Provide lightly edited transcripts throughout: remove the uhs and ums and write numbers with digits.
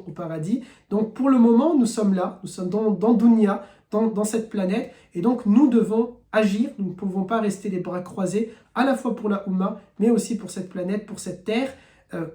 seront au paradis. Donc pour le moment, nous sommes là, nous sommes dans Dunya, dans cette planète, et donc nous devons agir, nous ne pouvons pas rester les bras croisés, à la fois pour la Ummah, mais aussi pour cette planète, pour cette terre.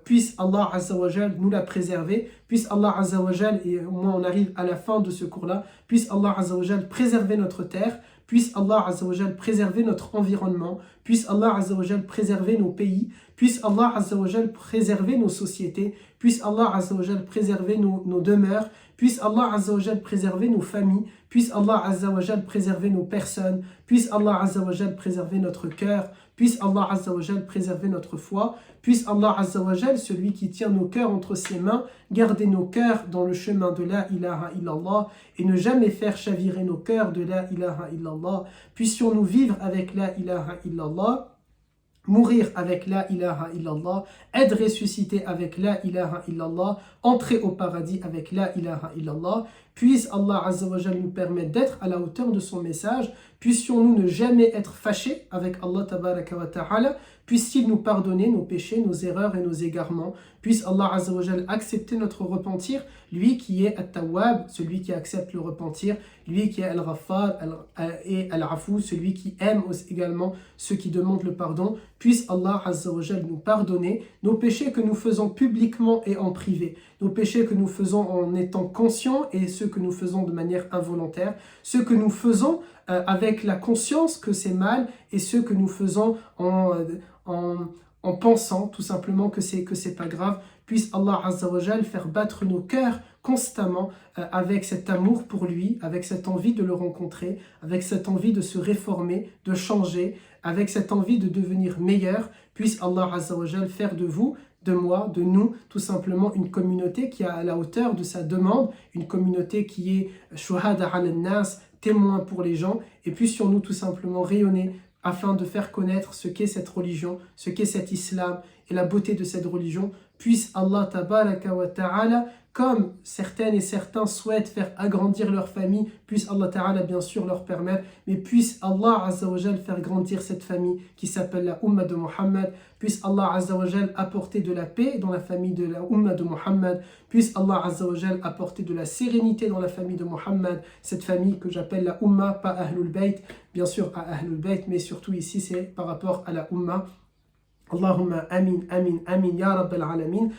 Puisse Allah Azza wa Jal nous la préserver, puisse Allah Azza wa Jal, et au moins on arrive à la fin de ce cours-là, puisse Allah Azza wa Jal préserver notre terre, puisse Allah Azza wa Jal préserver notre environnement, puisse Allah Azza wa Jal préserver nos pays, puisse Allah Azza wa Jal préserver nos sociétés, puisse Allah Azza wa Jal préserver nos demeures, puisse Allah Azza wa Jal préserver nos familles, puisse Allah Azza wa Jal préserver nos personnes, puisse Allah Azza wa Jal préserver notre cœur, puisse Allah Azza wa Jal préserver notre foi, puisse Allah Azza wa Jal, celui qui tient nos cœurs entre ses mains, garder nos cœurs dans le chemin de la ilaha illallah et ne jamais faire chavirer nos cœurs de la ilaha illallah. Puissions-nous vivre avec la ilaha illallah, mourir avec la ilaha illallah, être ressuscité avec la ilaha illallah, entrer au paradis avec la ilaha illallah. Puisse Allah Azza wa Jal nous permettre d'être à la hauteur de son message. Puissions-nous ne jamais être fâchés avec Allah Tabaraka wa Ta'ala. Puisse-t-il nous pardonner nos péchés, nos erreurs et nos égarements. Puisse Allah Azza wa Jal accepter notre repentir. Lui qui est At-Tawwab, celui qui accepte le repentir. Lui qui est Al-Ghaffar et Al-Afou, celui qui aime également ceux qui demandent le pardon. Puisse Allah Azza wa Jal nous pardonner nos péchés que nous faisons publiquement et en privé. Nos péchés que nous faisons en étant conscients et ceux que nous faisons de manière involontaire. Ceux que nous faisons avec la conscience que c'est mal et ceux que nous faisons en pensant tout simplement que c'est pas grave. Puisse Allah Azza wa Jal faire battre nos cœurs constamment avec cet amour pour lui, avec cette envie de le rencontrer, avec cette envie de se réformer, de changer, avec cette envie de devenir meilleur. Puisse Allah Azza wa Jal faire de vous, de moi, de nous, tout simplement une communauté qui est à la hauteur de sa demande, une communauté qui est shuhada ala nas, témoin pour les gens, et puissions-nous tout simplement rayonner afin de faire connaître ce qu'est cette religion, ce qu'est cet islam et la beauté de cette religion. Puisse Allah Tabaraka wa Ta'ala, comme certaines et certains souhaitent faire agrandir leur famille, puisse Allah Ta'ala bien sûr leur permettre, mais puisse Allah Azza wa Jal faire grandir cette famille qui s'appelle la Ummah de Muhammad. Puisse Allah Azza wa Jal apporter de la paix dans la famille de la Ummah de Muhammad. Puisse Allah Azza wa Jal apporter de la sérénité dans la famille de Muhammad, cette famille que j'appelle la Ummah, pas Ahlul Bayt, bien sûr à Ahlul Bayt, mais surtout ici c'est par rapport à la Ummah. Allahumma amin, amin, amin, ya Rabbal Alamin.